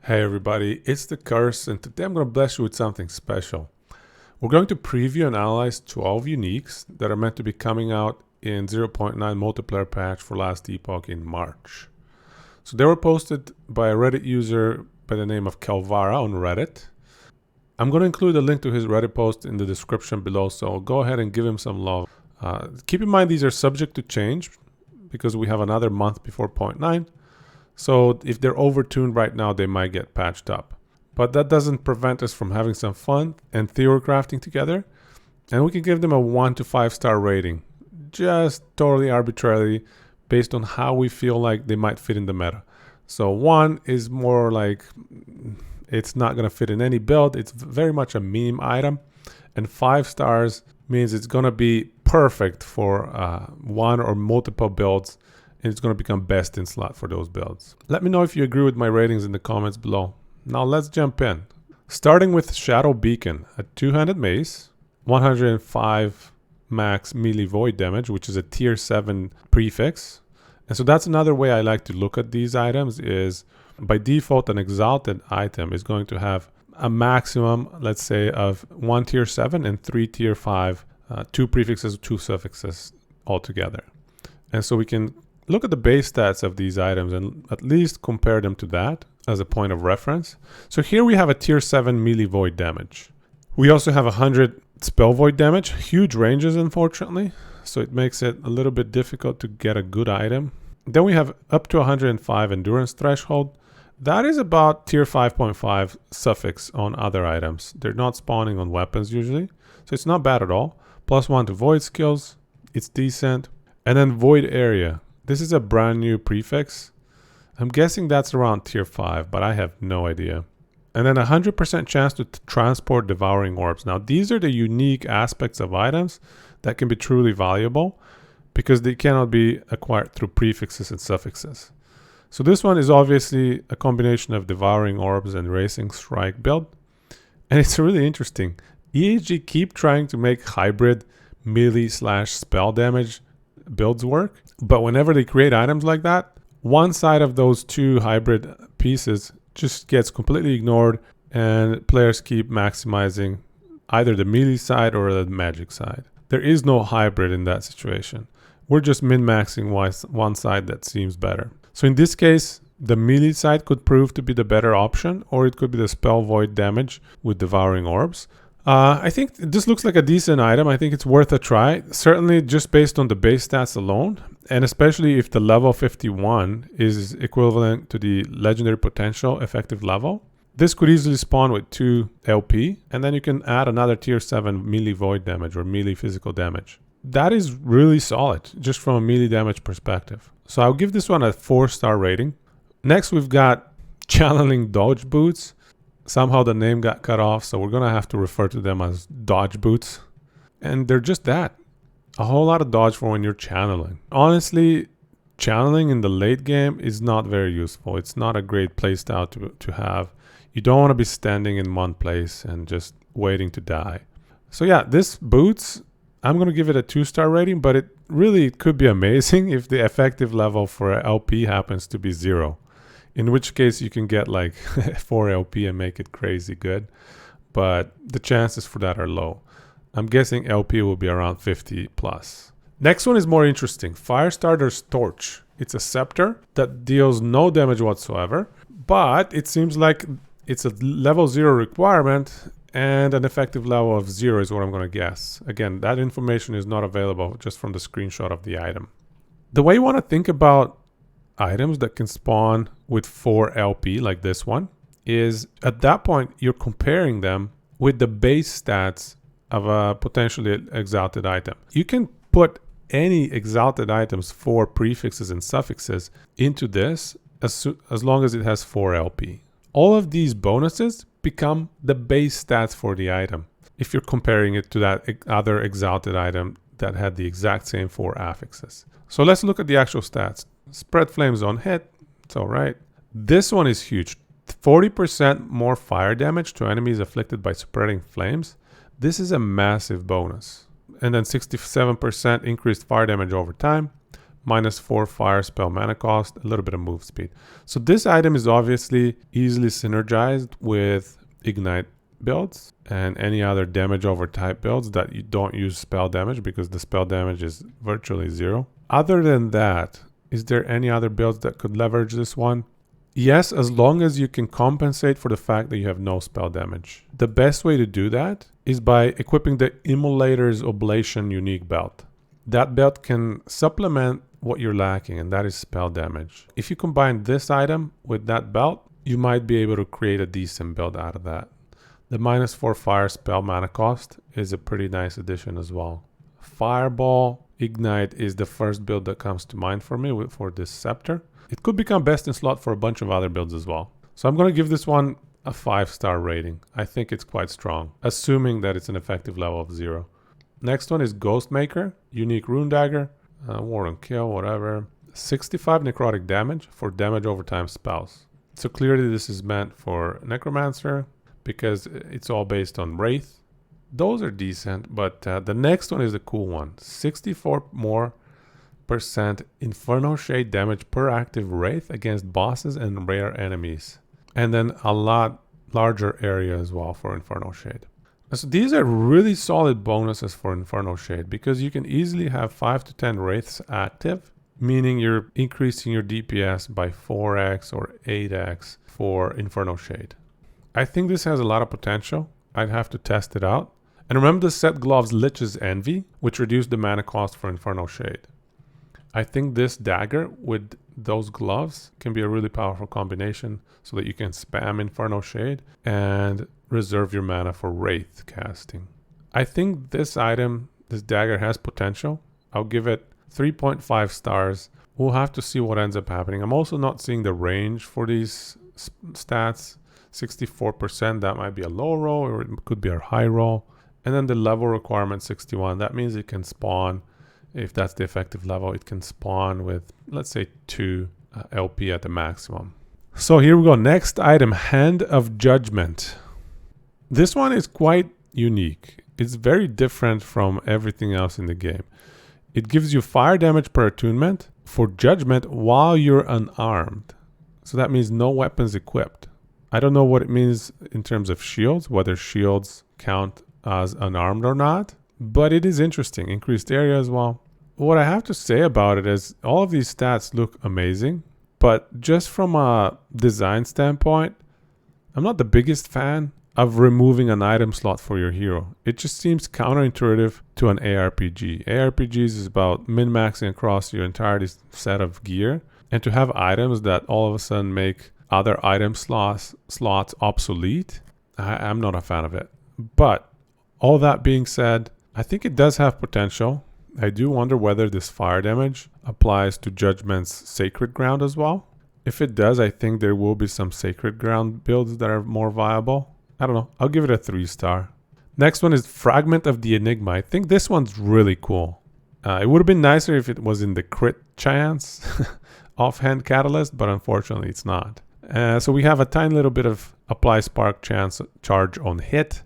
Hey everybody, it's the Curse, and today I'm going to bless you with something special. We're going to preview and analyze 12 uniques that are meant to be coming out in 0.9 multiplayer patch for last Epoch in March. So they were posted by a Reddit user by the name of Kelvara on Reddit. I'm going to include a link to his Reddit post in the description below, so go ahead and give him some love. Keep in mind these are subject to change because we have another month before 0.9. So if they're overtuned right now, they might get patched up. But that doesn't prevent us from having some fun and theory crafting together. And we can give them a 1 to 5 star rating. Just totally arbitrarily based on how we feel like they might fit in the meta. So 1 is more like it's not going to fit in any build. It's very much a meme item. And 5 stars means it's going to be perfect for one or multiple builds. And it's going to become best in slot for those builds. Let me know if you agree with my ratings in the comments below. Now let's jump in. Starting with Shadow Beacon, a two-handed mace, 105 max melee void damage, which is a tier 7 prefix. And so that's another way I like to look at these items is by default an exalted item is going to have a maximum, let's say, of 1 tier 7 and 3 tier 5, 2 prefixes, 2 suffixes altogether. And so we can look at the base stats of these items and at least compare them to that as a point of reference. So here we have a tier 7 melee void damage. We also have 100 spell void damage, huge ranges unfortunately, so it makes it a little bit difficult to get a good item. Then we have up to 105 endurance threshold. That is about tier 5.5 suffix on other items. They're not spawning on weapons usually, so it's not bad at all. +1 to void skills, it's decent. And then void area. This is a brand new prefix. I'm guessing that's around tier 5, but I have no idea. And then 100% chance to transport devouring orbs. Now, these are the unique aspects of items that can be truly valuable because they cannot be acquired through prefixes and suffixes. So this one is obviously a combination of devouring orbs and racing strike build. And it's really interesting. EHG keep trying to make hybrid melee/spell damage builds work. But whenever they create items like that, one side of those two hybrid pieces just gets completely ignored and players keep maximizing either the melee side or the magic side. There is no hybrid in that situation. We're just min-maxing one side that seems better. So in this case, the melee side could prove to be the better option, or it could be the spell void damage with devouring orbs. I think this looks like a decent item. I think it's worth a try, certainly just based on the base stats alone, and especially if the level 51 is equivalent to the legendary potential effective level. This could easily spawn with 2 LP, and then you can add another tier 7 melee void damage or melee physical damage. That is really solid, just from a melee damage perspective. So I'll give this one a 4-star rating. Next, we've got channeling dodge boots. Somehow the name got cut off, so we're going to have to refer to them as dodge boots. And they're just that. A whole lot of dodge for when you're channeling. Honestly, channeling in the late game is not very useful. It's not a great playstyle to have. You don't want to be standing in one place and just waiting to die. So yeah, this boots, I'm going to give it a 2-star rating, but it really could be amazing if the effective level for LP happens to be 0. In which case you can get like 4 LP and make it crazy good. But the chances for that are low. I'm guessing LP will be around 50 plus. Next one is more interesting. Firestarter's Torch. It's a scepter that deals no damage whatsoever. But it seems like it's a level 0 requirement and an effective level of 0 is what I'm going to guess. Again, that information is not available just from the screenshot of the item. The way you want to think about items that can spawn with 4 LP like this one is at that point you're comparing them with the base stats of a potentially exalted item. You can put any exalted items 4 prefixes and suffixes into this as long as it has 4 LP. All of these bonuses become the base stats for the item if you're comparing it to that other exalted item that had the exact same 4 affixes. So let's look at the actual stats. Spread flames on hit, it's alright. This one is huge. 40% more fire damage to enemies afflicted by spreading flames. This is a massive bonus. And then 67% increased fire damage over time. -4 fire spell mana cost, a little bit of move speed. So this item is obviously easily synergized with Ignite builds and any other damage over type builds that you don't use spell damage, because the spell damage is virtually 0. Other than that, is there any other builds that could leverage this one? Yes, as long as you can compensate for the fact that you have no spell damage. The best way to do that is by equipping the Immolator's Oblation unique belt. That belt can supplement what you're lacking, and that is spell damage. If you combine this item with that belt, you might be able to create a decent build out of that. The -4 fire spell mana cost is a pretty nice addition as well. Fireball Ignite is the first build that comes to mind for me for this scepter. It could become best in slot for a bunch of other builds as well. So I'm going to give this one a 5-star rating. I think it's quite strong, assuming that it's an effective level of 0. Next one is Ghostmaker, unique rune dagger, war and kill, whatever. 65 necrotic damage for damage over time spells. So clearly this is meant for Necromancer because it's all based on Wraith. Those are decent, but the next one is the cool one. 64 more % Inferno Shade damage per active Wraith against bosses and rare enemies. And then a lot larger area as well for Inferno Shade. So these are really solid bonuses for Inferno Shade because you can easily have 5 to 10 Wraiths active, meaning you're increasing your DPS by 4x or 8x for Inferno Shade. I think this has a lot of potential. I'd have to test it out. And remember the set gloves Lich's Envy, which reduced the mana cost for Inferno Shade. I think this dagger with those gloves can be a really powerful combination so that you can spam Inferno Shade and reserve your mana for Wraith casting. I think this item, this dagger, has potential. I'll give it 3.5 stars. We'll have to see what ends up happening. I'm also not seeing the range for these stats. 64%, that might be a low roll or it could be a high roll. And then the level requirement 61, that means it can spawn, if that's the effective level, it can spawn with, let's say, 2 LP at the maximum. So here we go. Next item, Hand of Judgment. This one is quite unique. It's very different from everything else in the game. It gives you fire damage per attunement for judgment while you're unarmed. So that means no weapons equipped. I don't know what it means in terms of shields, whether shields count as unarmed or not, but it is interesting. Increased area as well. What I have to say about it is all of these stats look amazing, but just from a design standpoint, I'm not the biggest fan of removing an item slot for your hero. It just seems counterintuitive to an ARPG. ARPGs is about min-maxing across your entire set of gear, and to have items that all of a sudden make other item slots obsolete, I'm not a fan of it. But all that being said, I think it does have potential. I do wonder whether this fire damage applies to Judgment's Sacred Ground as well. If it does, I think there will be some Sacred Ground builds that are more viable. I don't know. I'll give it a 3-star. Next one is Fragment of the Enigma. I think this one's really cool. It would have been nicer if it was in the crit chance offhand catalyst, but unfortunately it's not. So we have a tiny little bit of apply spark chance charge on hit.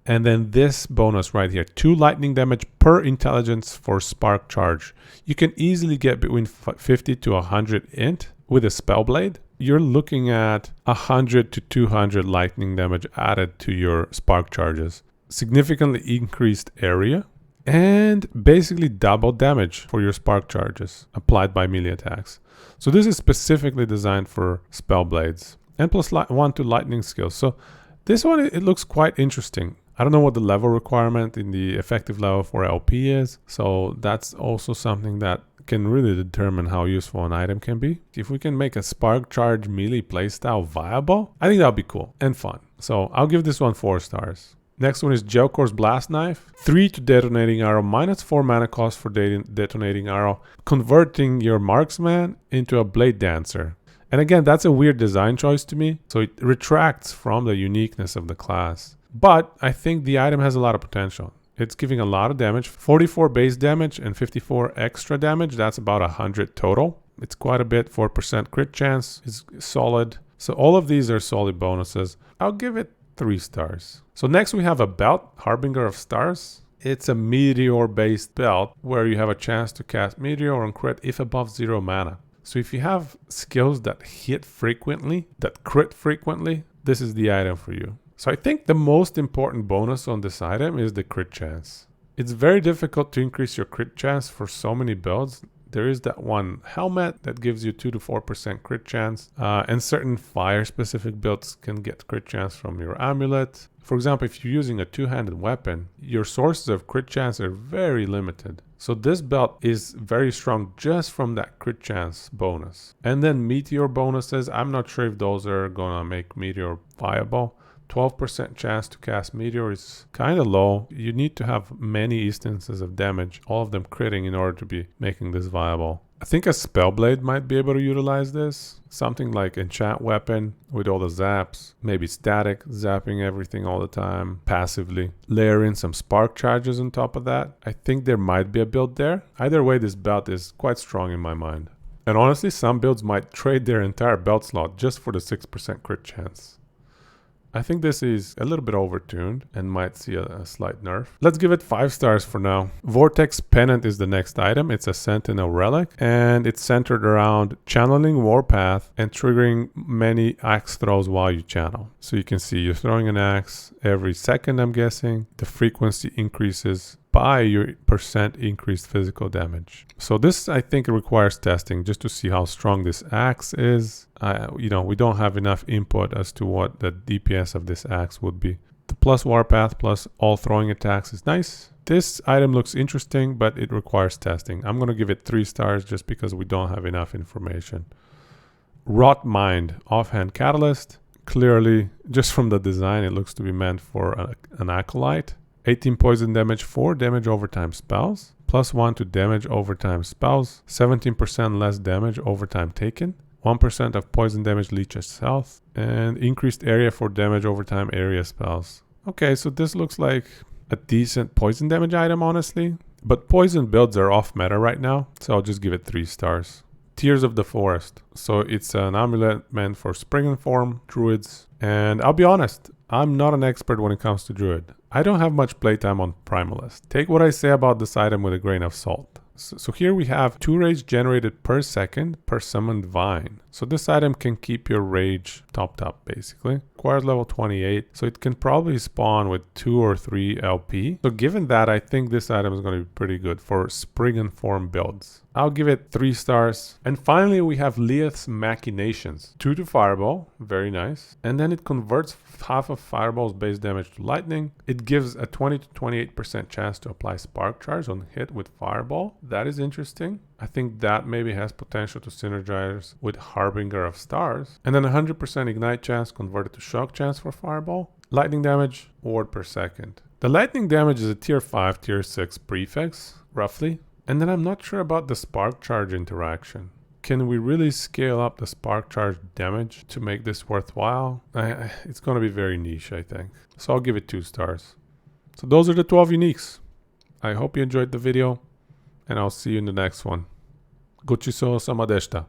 And then this bonus right here, 2 lightning damage per intelligence for spark charge. You can easily get between 50 to 100 int with a spellblade. You're looking at 100 to 200 lightning damage added to your spark charges. Significantly increased area and basically double damage for your spark charges applied by melee attacks. So this is specifically designed for spellblades and plus 1 to lightning skills. So this one, it looks quite interesting. I don't know what the level requirement in the effective level for LP is. So that's also something that can really determine how useful an item can be. If we can make a spark charge melee playstyle viable, I think that would be cool and fun. So I'll give this one 4 stars. Next one is Gelcor's Blast Knife. 3 to detonating arrow, -4 mana cost for detonating arrow, converting your marksman into a blade dancer. And again, that's a weird design choice to me. So it retracts from the uniqueness of the class. But I think the item has a lot of potential. It's giving a lot of damage, 44 base damage and 54 extra damage. That's about 100 total. It's quite a bit, 4% crit chance is solid. So all of these are solid bonuses. I'll give it 3 stars. So next we have a belt, Harbinger of Stars. It's a meteor-based belt where you have a chance to cast meteor on crit if above 0 mana. So if you have skills that hit frequently, that crit frequently, this is the item for you. So I think the most important bonus on this item is the crit chance. It's very difficult to increase your crit chance for so many builds. There is that one helmet that gives you 2 to 4% crit chance, and certain fire-specific builds can get crit chance from your amulet. For example, if you're using a two-handed weapon, your sources of crit chance are very limited. So this belt is very strong just from that crit chance bonus. And then meteor bonuses, I'm not sure if those are gonna make meteor viable. 12% chance to cast meteor is kind of low. You need to have many instances of damage, all of them critting, in order to be making this viable. I think a Spellblade might be able to utilize this. Something like enchant weapon with all the zaps, maybe static, zapping everything all the time, passively. Layer in some spark charges on top of that. I think there might be a build there. Either way, this belt is quite strong in my mind. And honestly, some builds might trade their entire belt slot just for the 6% crit chance. I think this is a little bit overtuned and might see a slight nerf. Let's give it 5 stars for now. Vortex Pennant is the next item. It's a Sentinel relic and it's centered around channeling Warpath and triggering many axe throws while you channel. So you can see you're throwing an axe every second, I'm guessing. The frequency increases by your percent increased physical damage. So this, I think, requires testing just to see how strong this axe is. We don't have enough input as to what the DPS of this axe would be. The plus Warpath plus all throwing attacks is nice. This item looks interesting, but it requires testing. I'm going to give it 3 stars just because we don't have enough information. Wrought Mind, offhand catalyst. Clearly, just from the design, it looks to be meant for an acolyte. 18 poison damage, 4 damage over time spells, plus 1 to damage over time spells, 17% less damage over time taken, 1% of poison damage leeches health, and increased area for damage over time area spells. Okay, so this looks like a decent poison damage item, honestly, but poison builds are off meta right now, so I'll just give it 3 stars. Tears of the Forest. So it's an amulet meant for Spring-Informed druids, and I'll be honest, I'm not an expert when it comes to druid. I don't have much playtime on Primalist. Take what I say about this item with a grain of salt. So here we have 2 rage generated per second per summoned vine. So this item can keep your rage topped up basically. Requires level 28, so it can probably spawn with 2 or 3 LP. So given that, I think this item is going to be pretty good for Spring-Informed builds. I'll give it 3 stars. And finally, we have Leith's Machinations. 2 to Fireball, very nice. And then it converts half of Fireball's base damage to Lightning. It gives a 20 to 28% chance to apply Spark Charge on hit with Fireball. That is interesting. I think that maybe has potential to synergize with Harbinger of Stars. And then 100% Ignite chance converted to Shock chance for Fireball. Lightning damage, ward per second. The lightning damage is a tier 5, tier 6 prefix, roughly. And then I'm not sure about the Spark Charge interaction. Can we really scale up the Spark Charge damage to make this worthwhile? It's going to be very niche, I think. So I'll give it 2 stars. So those are the 12 uniques. I hope you enjoyed the video, and I'll see you in the next one. Gochiso sama deshita.